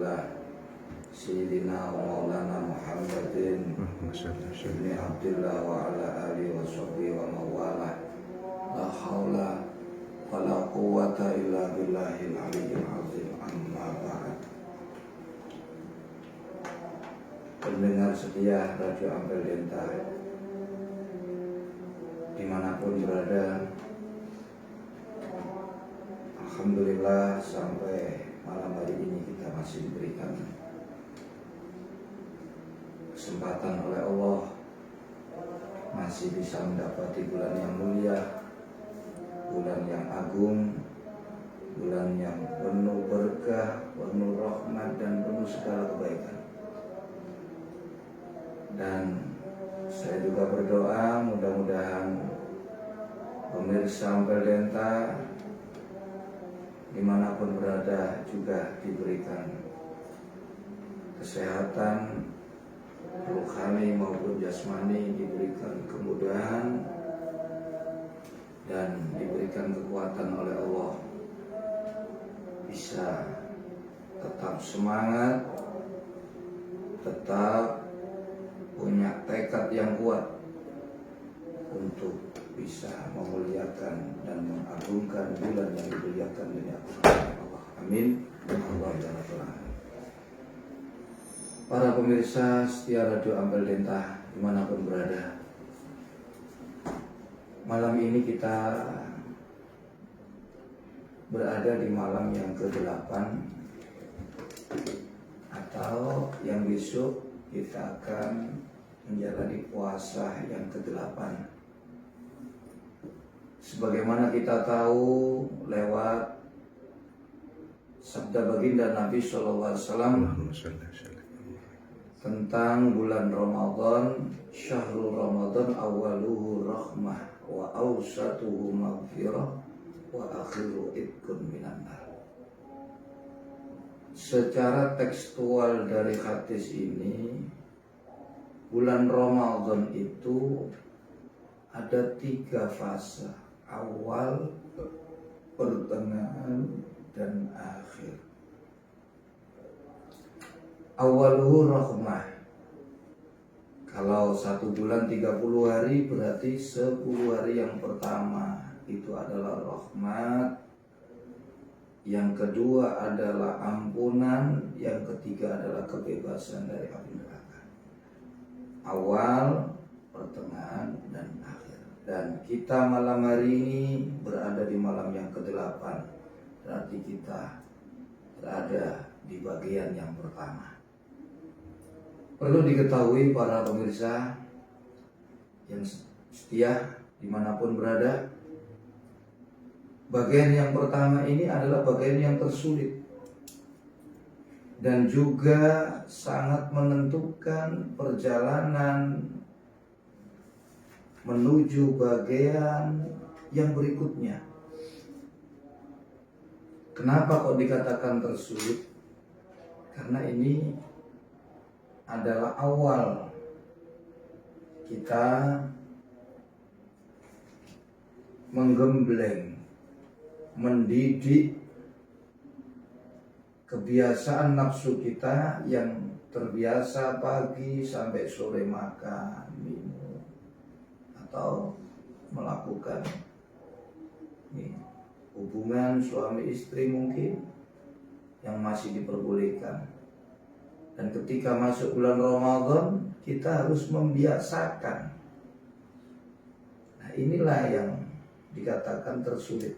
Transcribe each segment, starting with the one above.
ala Sayyidina wa maulana Muhammadin ibni Abdillah wa ala alihi wa sahbihi wa mawala. La hawla wa la quwwata illa billahil aliyyil azim. Amma ba'd. Pendengar setia Radio Ampel Denta dimanapun berada, alhamdulillah sampai malam hari ini kita masih diberikan kesempatan oleh Allah masih bisa mendapati bulan yang mulia, bulan yang agung, bulan yang penuh berkah, penuh rahmat dan penuh segala kebaikan. Dan saya juga berdoa mudah-mudahan pemirsa Ampel Denta dimanapun berada juga diberikan kesehatan rohani maupun jasmani, diberikan kemudahan dan diberikan kekuatan oleh Allah, bisa tetap semangat, tetap punya tekad yang kuat untuk bisa memuliakan dan mengagungkan bulan yang dimuliakan ini Allah. Amin. Allah ya Rabbal alamin. Para pemirsa setia Radio Ampel Denta dimanapun berada, malam ini kita berada di malam yang ke-8 atau yang besok kita akan menjalani puasa yang ke-8. Sebagaimana kita tahu lewat sabda baginda Nabi SAW tentang bulan Ramadan, syahrul Ramadan awaluhu rahmah wa awsatuhu maghfirah wa akhiru idkun minan nar. Secara tekstual dari hadis ini, bulan Ramadan itu ada 3 fase, awal, pertengahan, dan akhir. Awaluhu rahmah. Kalau 1 bulan 30 hari berarti 10 hari yang pertama itu adalah rahmat, yang kedua adalah ampunan, yang ketiga adalah kebebasan dari api neraka. Awal, pertengahan, dan akhir. Dan kita malam hari ini berada di malam yang ke-8. Berarti kita berada di bagian yang pertama. Perlu diketahui para pemirsa yang setia dimanapun berada, bagian yang pertama ini adalah bagian yang tersulit dan juga sangat menentukan perjalanan menuju bagian yang berikutnya. Kenapa kok dikatakan tersulit? Karena ini adalah awal kita menggembleng, mendidik kebiasaan nafsu kita yang terbiasa pagi sampai sore makan, minum, atau melakukan hubungan suami istri mungkin yang masih diperbolehkan. Dan ketika masuk bulan Ramadan, kita harus membiasakan. Nah, inilah yang dikatakan tersulit.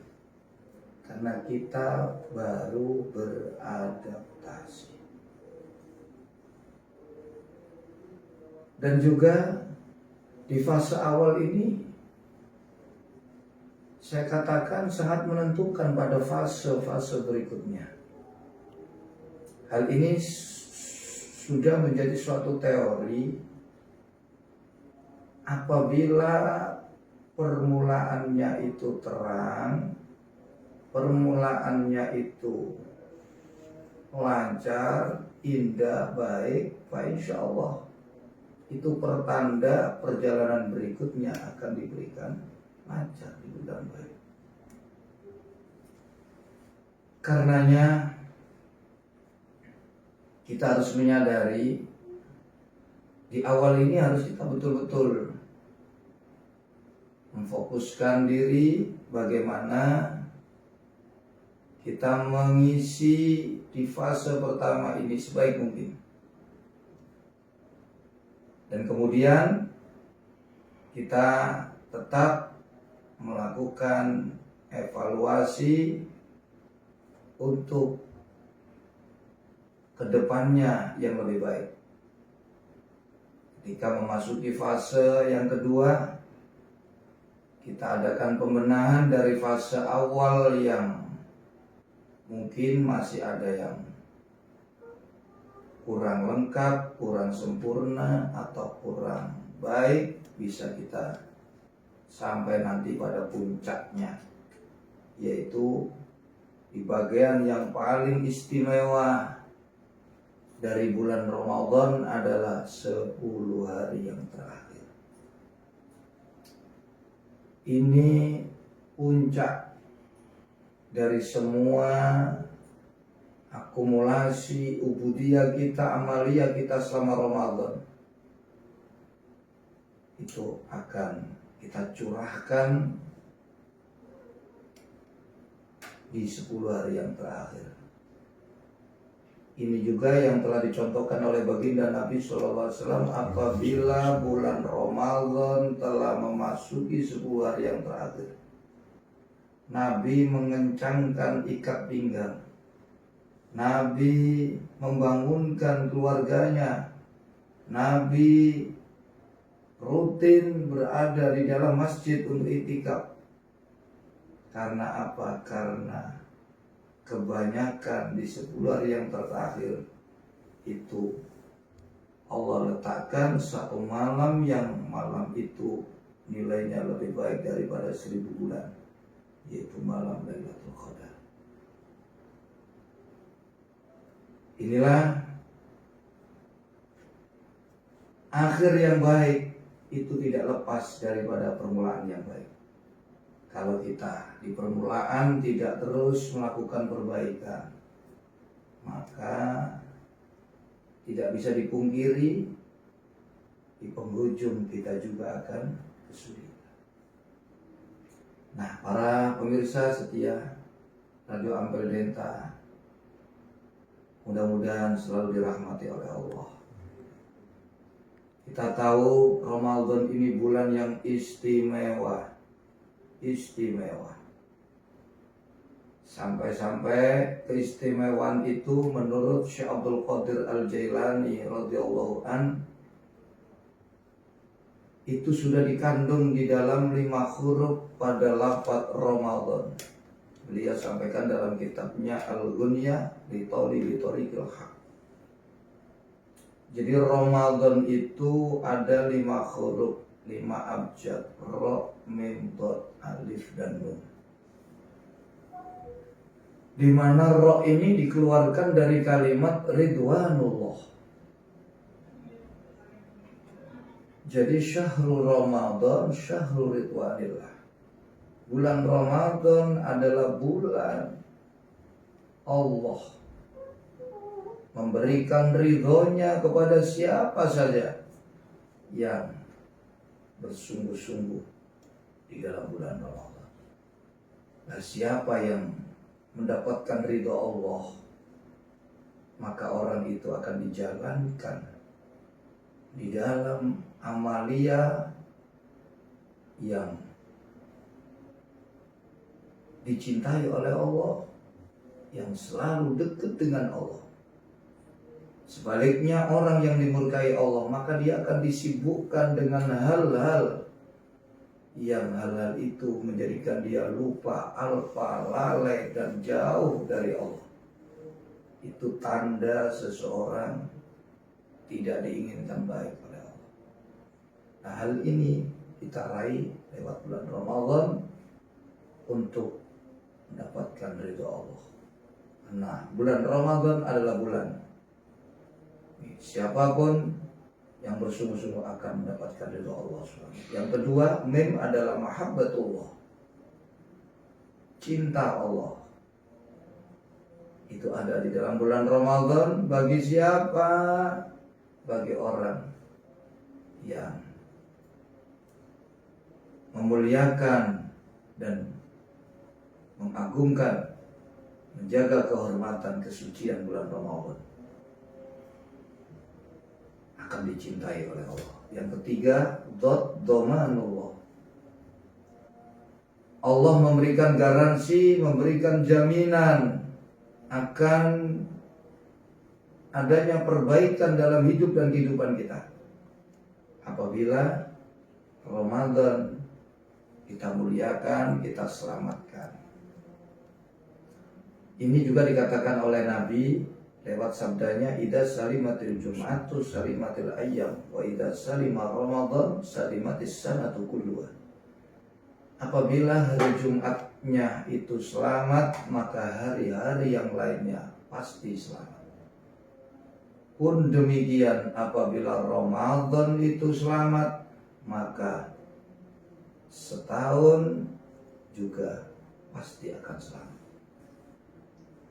Karena kita baru beradaptasi. Dan juga di fase awal ini, saya katakan sangat menentukan pada fase-fase berikutnya. Hal ini sudah menjadi suatu teori apabila permulaannya itu terang, permulaannya itu lancar, indah, baik, insya Allah itu pertanda perjalanan berikutnya akan diberikan lancar, diberikan baik. Karenanya kita harus menyadari di awal ini harus kita betul-betul memfokuskan diri bagaimana kita mengisi di fase pertama ini sebaik mungkin. Dan kemudian kita tetap melakukan evaluasi untuk kedepannya yang lebih baik. Ketika memasuki fase yang kedua, kita adakan pembenahan dari fase awal yang mungkin masih ada yang kurang lengkap, kurang sempurna, atau kurang baik. Bisa kita sampai nanti pada puncaknya, yaitu di bagian yang paling istimewa dari bulan Ramadan adalah 10 hari yang terakhir. Ini puncak dari semua akumulasi ubudiyah kita, amaliyah kita selama Ramadan. Itu akan kita curahkan di 10 hari yang terakhir. Ini juga yang telah dicontohkan oleh baginda Nabi SAW apabila bulan Ramadan telah memasuki 10 hari yang terakhir. Nabi mengencangkan ikat pinggang. Nabi membangunkan keluarganya. Nabi rutin berada di dalam masjid untuk itikaf. Karena apa? Karena kebanyakan di 10 hari yang terakhir itu Allah letakkan satu malam yang malam itu nilainya lebih baik daripada 1000 bulan, yaitu malam Lailatul Qadar. Inilah akhir yang baik, itu tidak lepas daripada permulaan yang baik. Kalau kita di permulaan tidak terus melakukan perbaikan, maka tidak bisa dipungkiri di penghujung kita juga akan kesulitan. Nah, para pemirsa setia Radio Ampel Denta, mudah-mudahan selalu dirahmati oleh Allah. Kita tahu Ramadan ini bulan yang istimewa. Sampai-sampai keistimewaan itu menurut Syekh Abdul Qadir Al-Jailani radhiyallahu an itu sudah dikandung di dalam 5 huruf pada lafaz Ramadan. Beliau sampaikan dalam kitabnya Al-Ghunyah li Thariqil Haq. Jadi Ramadan itu ada 5 huruf, 5 abjad, Ra, Mim, Dot, Alif, dan Nun. Di mana Ra ini dikeluarkan dari kalimat Ridwanullah. Jadi syahrul Ramadan, syahrul Ridwanillah. Bulan Ramadan adalah bulan Allah memberikan ridhonya kepada siapa saja yang bersungguh-sungguh di dalam bulan Ramadan. Nah, siapa yang mendapatkan ridho Allah, maka orang itu akan dijalankan di dalam amalia yang dicintai oleh Allah, yang selalu dekat dengan Allah. Sebaliknya orang yang dimurkai Allah, maka dia akan disibukkan dengan hal-hal yang hal-hal itu menjadikan dia lupa, alpa, lalai, dan jauh dari Allah. Itu tanda seseorang tidak diinginkan baik oleh Allah. Nah, hal ini kita raih lewat bulan Ramadan untuk mendapatkan ridho Allah. Nah, bulan Ramadan adalah bulan siapapun yang bersungguh-sungguh akan mendapatkan ridho Allah SWT. Yang kedua, Mim adalah mahabbatullah, cinta Allah. itu ada di dalam bulan Ramadan. Bagi siapa? Bagi orang yang memuliakan dan mengagungkan, menjaga kehormatan kesucian bulan Ramadan, akan dicintai oleh Allah. Yang ketiga, domanullah. Allah memberikan garansi, memberikan jaminan akan adanya perbaikan dalam hidup dan kehidupan kita apabila Ramadan kita muliakan, kita selamatkan. Ini juga dikatakan oleh Nabi lewat sabdanya, idza salimatil jum'atu salimatil ayyam wa idza salima Ramadan salimatis sanatu kulluha. Apabila hari Jumatnya itu selamat, maka hari-hari yang lainnya pasti selamat. Pun demikian apabila Ramadan itu selamat, maka setahun juga pasti akan selamat.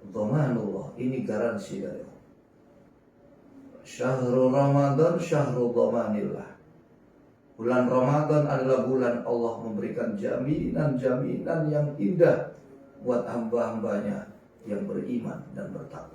Dhamanullah, ini garansi dari Allah. Syahrul Ramadan syahrul dhamanillah. Bulan Ramadan adalah bulan Allah memberikan jaminan-jaminan yang indah buat hamba-hambanya yang beriman dan bertakwa.